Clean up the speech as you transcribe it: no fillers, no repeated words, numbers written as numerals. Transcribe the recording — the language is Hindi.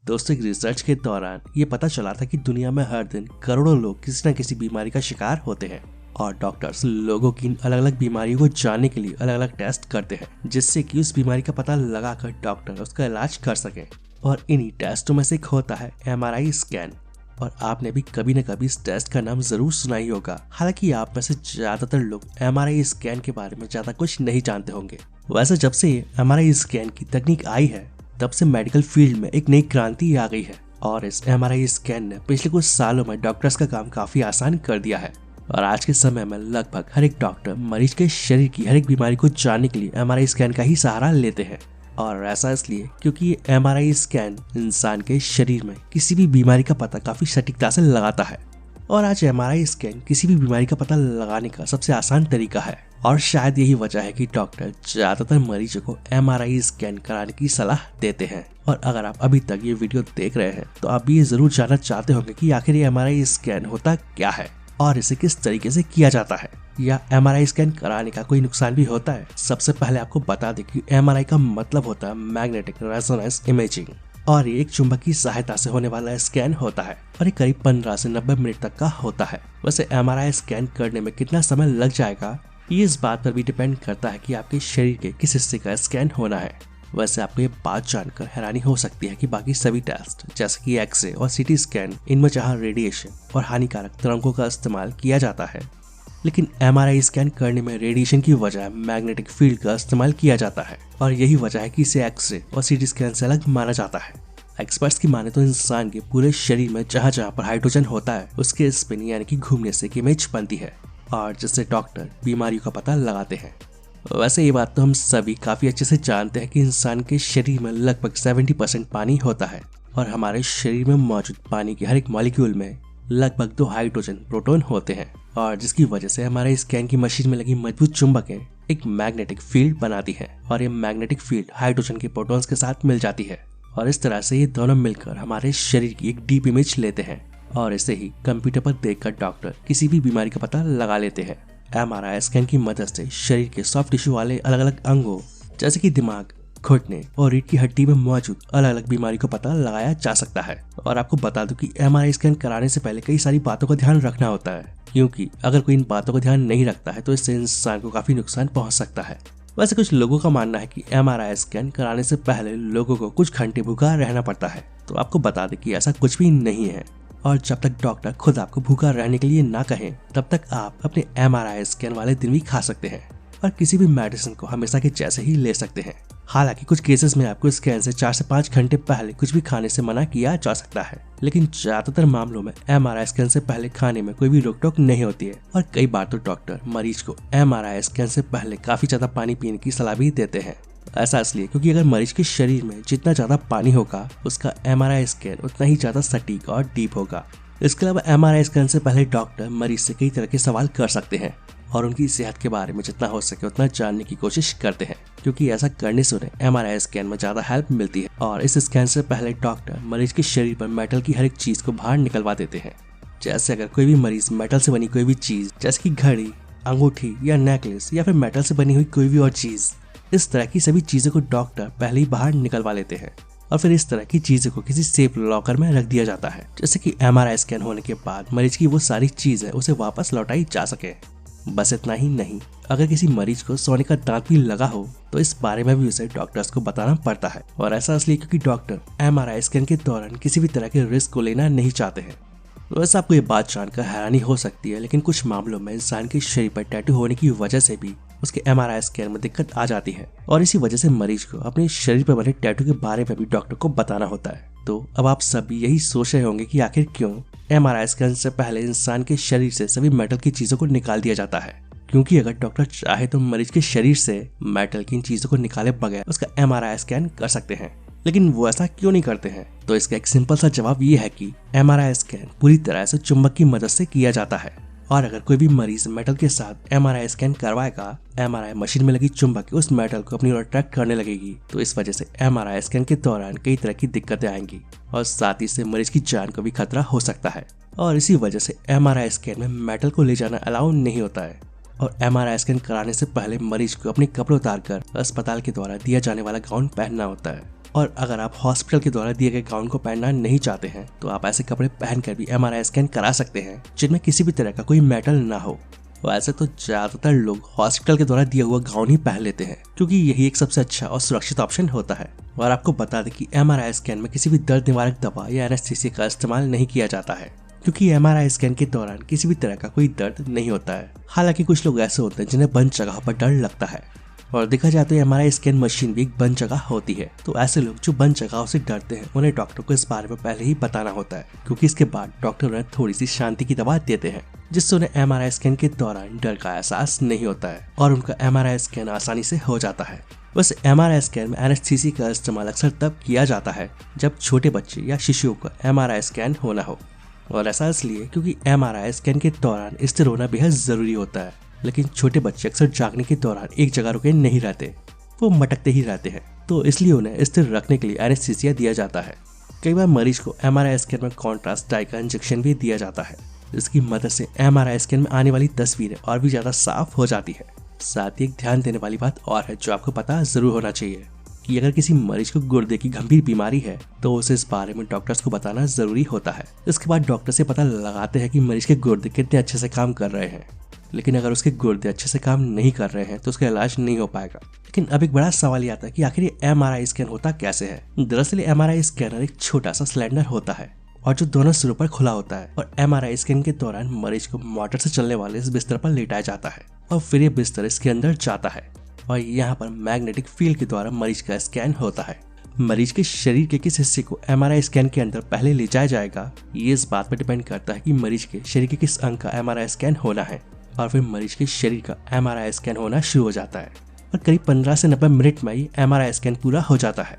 दोस्तों, एक रिसर्च के दौरान ये पता चला था कि दुनिया में हर दिन करोड़ों लोग किसी न किसी बीमारी का शिकार होते हैं और डॉक्टर्स लोगों की इन अलग अलग बीमारियों को जानने के लिए अलग अलग टेस्ट करते हैं, जिससे कि उस बीमारी का पता लगाकर डॉक्टर उसका इलाज कर सकें। और इन्हीं टेस्टों में से एक होता है MRI स्कैन। और आपने भी कभी न कभी इस टेस्ट का नाम जरूर सुना ही होगा। हालांकि आप में से ज्यादातर लोग MRI स्कैन के बारे में ज्यादा कुछ नहीं जानते होंगे। वैसे जब से MRI स्कैन की तकनीक आई है, तब से मेडिकल फील्ड में एक नई क्रांति आ गई है और इस MRI स्कैन ने पिछले कुछ सालों में डॉक्टर्स का काम काफी आसान कर दिया है। और आज के समय में लगभग हर एक डॉक्टर मरीज के शरीर की हर एक बीमारी को जानने के लिए MRI स्कैन का ही सहारा लेते हैं। और ऐसा इसलिए क्योंकि ये MRI स्कैन इंसान के शरीर में किसी भी बीमारी का पता काफी सटीकता से लगाता है। और आज MRI स्कैन किसी भी बीमारी का पता लगाने का सबसे आसान तरीका है। और शायद यही वजह है कि डॉक्टर ज्यादातर मरीजों को MRI स्कैन कराने की सलाह देते हैं। और अगर आप अभी तक ये वीडियो देख रहे हैं तो आप भी ये जरूर जानना चाहते होंगे कि आखिर ये MRI स्कैन होता क्या है और इसे किस तरीके से किया जाता है, या MRI स्कैन कराने का कोई नुकसान भी होता है। सबसे पहले आपको बता दें कि MRI का मतलब होता है मैग्नेटिक रेजोनेंस इमेजिंग, और ये एक चुंबक की सहायता से होने वाला स्कैन होता है और ये करीब 15 से 90 मिनट तक का होता है। वैसे MRI स्कैन करने में कितना समय लग जाएगा, ये इस बात पर भी डिपेंड करता है कि आपके शरीर के किस हिस्से का स्कैन होना है। वैसे आपको ये बात जानकर हैरानी हो सकती है कि बाकी सभी टेस्ट जैसे कि एक्सरे और CT स्कैन, इनमें जहां रेडिएशन और हानिकारक तरंगों का इस्तेमाल किया जाता है, लेकिन MRI स्कैन करने में रेडिएशन की वजह मैग्नेटिक फील्ड का इस्तेमाल किया जाता है। और यही वजह है कि इसे एक्सरे और CT स्कैन से अलग माना जाता है। एक्सपर्ट्स की माने तो इंसान के पूरे शरीर में जहाँ जहाँ पर हाइड्रोजन होता है, उसके स्पिन यानी कि घूमने से एक इमेज बनती है और जिससे डॉक्टर बीमारियों का पता लगाते हैं। वैसे ये बात तो हम सभी काफी अच्छे से जानते हैं कि इंसान के शरीर में लगभग 70% पानी होता है और हमारे शरीर में मौजूद पानी के हर एक मॉलिक्यूल में लगभग 2 हाइड्रोजन प्रोटॉन होते हैं, और जिसकी वजह से हमारे स्कैन की मशीन में लगी मजबूत चुंबकें एक मैग्नेटिक फील्ड बनाती है और ये मैग्नेटिक फील्ड हाइड्रोजन के प्रोटॉन्स के साथ मिल जाती है और इस तरह से ये दोनों मिलकर हमारे शरीर की एक डीप इमेज लेते हैं और इसे ही कंप्यूटर पर देखकर डॉक्टर किसी भी बीमारी का पता लगा लेते हैं। MRI स्कैन की मदद से शरीर के सॉफ्ट टिश्यू वाले अलग अलग अंगों जैसे कि दिमाग, घुटने और रीढ़ की हड्डी में मौजूद अलग अलग बीमारी को पता लगाया जा सकता है। और आपको बता दूं कि MRI स्कैन कराने से पहले कई सारी बातों का ध्यान रखना होता है, क्योंकि अगर कोई इन बातों का ध्यान नहीं रखता है तो इससे इंसान को काफी नुकसान पहुंच सकता है। वैसे कुछ लोगों का मानना है कि MRI स्कैन कराने से पहले लोगों को कुछ घंटे भूखा रहना पड़ता है, तो आपको बता दें कि ऐसा कुछ भी नहीं है। और जब तक डॉक्टर खुद आपको भूखा रहने के लिए ना कहें, तब तक आप अपने MRI स्कैन वाले दिन भी खा सकते हैं और किसी भी मेडिसिन को हमेशा के जैसे ही ले सकते हैं। हालांकि कुछ केसेस में आपको स्कैन से 4 से 5 घंटे पहले कुछ भी खाने से मना किया जा सकता है, लेकिन ज्यादातर मामलों में MRI स्कैन से पहले खाने में कोई भी रोक टोक नहीं होती है। और कई बार तो डॉक्टर मरीज को MRI स्कैन से पहले काफी ज्यादा पानी पीने की सलाह भी देते हैं। ऐसा इसलिए क्योंकि अगर मरीज के शरीर में जितना ज्यादा पानी होगा, उसका MRI स्कैन उतना ही ज्यादा सटीक और डीप होगा। इसके अलावा MRI स्कैन से पहले डॉक्टर मरीज से कई तरह के सवाल कर सकते हैं और उनकी सेहत के बारे में जितना हो सके उतना जानने की कोशिश करते हैं, क्योंकि ऐसा करने से उन्हें MRI स्कैन में ज्यादा हेल्प मिलती है। और इस स्कैन से पहले डॉक्टर मरीज के शरीर पर मेटल की हर एक चीज को बाहर निकलवा देते हैं। जैसे अगर कोई भी मरीज मेटल से बनी कोई भी चीज जैसे कि घड़ी, अंगूठी या नेकलेस, या फिर मेटल से बनी हुई कोई भी और चीज, इस तरह की सभी चीजों को डॉक्टर पहले ही बाहर निकलवा लेते हैं और फिर इस तरह की चीजों को किसी सेफ लॉकर में रख दिया जाता है, जैसे कि MRI स्कैन होने के बाद मरीज की वो सारी चीजें उसे वापस लौटाई जा सके। बस इतना ही नहीं, अगर किसी मरीज को सोने का दांत भी लगा हो तो इस बारे में भी उसे डॉक्टर्स को बताना पड़ता है। और ऐसा इसलिए क्योंकि डॉक्टर MRI स्कैन के दौरान किसी भी तरह के रिस्क को लेना नहीं चाहते हैं। वैसे आपको ये बात जानकर हैरानी हो सकती है, लेकिन कुछ मामलों में इंसान के शरीर पर टैटू होने की वजह से भी उसके MRI स्कैन में दिक्कत आ जाती है और इसी वजह से मरीज को अपने शरीर पर बने टैटू के बारे में भी डॉक्टर को बताना होता है। तो अब आप सभी यही सोच रहे होंगे कि आखिर क्यों MRI स्कैन से पहले इंसान के शरीर से सभी मेटल की चीजों को निकाल दिया जाता है, क्योंकि अगर डॉक्टर चाहे तो मरीज के शरीर से मेटल की इन चीजों को निकाले बगैर उसका MRI स्कैन कर सकते हैं, लेकिन वो ऐसा क्यों नहीं करते हैं? तो इसका एक सिंपल सा जवाब ये है कि MRI स्कैन पूरी तरह से चुंबक की मदद से किया जाता है और अगर कोई भी मरीज मेटल के साथ MRI स्कैन करवाएगा, MRI मशीन में लगी चुंबक उस मेटल को अपनी ओर अट्रैक्ट करने लगेगी, तो इस वजह से MRI स्कैन के दौरान कई तरह की दिक्कतें आएंगी और साथ ही से मरीज की जान को भी खतरा हो सकता है। और इसी वजह से MRI स्कैन में मेटल को ले जाना अलाउ नहीं होता है और MRI स्कैन कराने से पहले मरीज को अपने कपड़े उतारकर अस्पताल के द्वारा दिया जाने वाला गाउन पहनना होता है। और अगर आप हॉस्पिटल के द्वारा दिए गए गाउन को पहनना नहीं चाहते हैं तो आप ऐसे कपड़े पहनकर भी MRI स्कैन करा सकते हैं जिनमें किसी भी तरह का कोई मेटल ना हो। वैसे तो ज्यादातर लोग हॉस्पिटल के द्वारा दिया हुआ गाउन ही पहन लेते हैं क्योंकि यही एक सबसे अच्छा और सुरक्षित ऑप्शन होता है। और आपको बता दें कि MRI स्कैन में किसी भी दर्द निवारक दवा या एनेस्थीसिया का इस्तेमाल नहीं किया जाता है क्योंकि MRI स्कैन के दौरान किसी भी तरह का कोई दर्द नहीं होता है। हालांकि कुछ लोग ऐसे होते हैं जिन्हें बंद जगह पर डर लगता है और देखा जाए तो MRI स्कैन मशीन भी एक बंद जगह होती है। तो ऐसे लोग जो बंद जगहों से डरते हैं उन्हें डॉक्टर को इस बारे में पहले ही बताना होता है क्योंकि इसके बाद डॉक्टर उन्हें थोड़ी सी शांति की दवा देते हैं जिससे उन्हें MRI स्कैन के दौरान डर का एहसास नहीं होता है और उनका MRI स्कैन आसानी से हो जाता है। वैसे MRI स्कैन में एनेस्थीसिया का इस्तेमाल अक्सर तब किया जाता है जब छोटे बच्चे या शिशुओं का MRI स्कैन होना हो और ऐसा इसलिए क्योंकि MRI स्कैन के दौरान स्थिर होना बेहद जरूरी होता है। लेकिन छोटे बच्चे अक्सर जागने के दौरान एक जगह रुके नहीं रहते, वो मटकते ही रहते हैं, तो इसलिए उन्हें स्थिर रखने के लिए एनेस्थीसिया दिया जाता है। कई बार मरीज को MRI स्कैन में कॉन्ट्रास्ट डाई का इंजेक्शन भी दिया जाता है। इसकी मदद से MRI स्कैन में आने वाली तस्वीरें और भी ज्यादा साफ हो जाती है। साथ ही एक ध्यान देने वाली बात और है जो आपको पता जरूर होना चाहिए कि अगर किसी मरीज को गुर्दे की गंभीर बीमारी है तो उसे इस बारे में डॉक्टर्स को बताना जरूरी होता है। इसके बाद डॉक्टर से पता लगाते हैं कि मरीज के गुर्दे कितने अच्छे से काम कर रहे हैं। लेकिन अगर उसके गुर्दे अच्छे से काम नहीं कर रहे हैं तो उसका इलाज नहीं हो पाएगा। लेकिन अब एक बड़ा सवाल ये आता है कि आखिर ये MRI स्कैन होता कैसे है। दरअसल MRI स्कैनर एक छोटा सा सिलेंडर होता है और जो दोनों सिरों पर खुला होता है और MRI स्कैन के दौरान मरीज को मोटर से चलने वाले इस बिस्तर पर लेटाया जाता है और फिर ये बिस्तर इसके अंदर जाता है और यहाँ पर मैग्नेटिक फील्ड के द्वारा मरीज का स्कैन होता है। मरीज के शरीर के किस हिस्से को MRI स्कैन के अंदर पहले ले जाया जाएगा ये इस बात पर डिपेंड करता है कि मरीज के शरीर के किस अंग का MRI स्कैन होना है और फिर मरीज के शरीर का MRI स्कैन होना शुरू हो जाता है और करीब 15 से 90 मिनट में ही MRI स्कैन पूरा हो जाता है।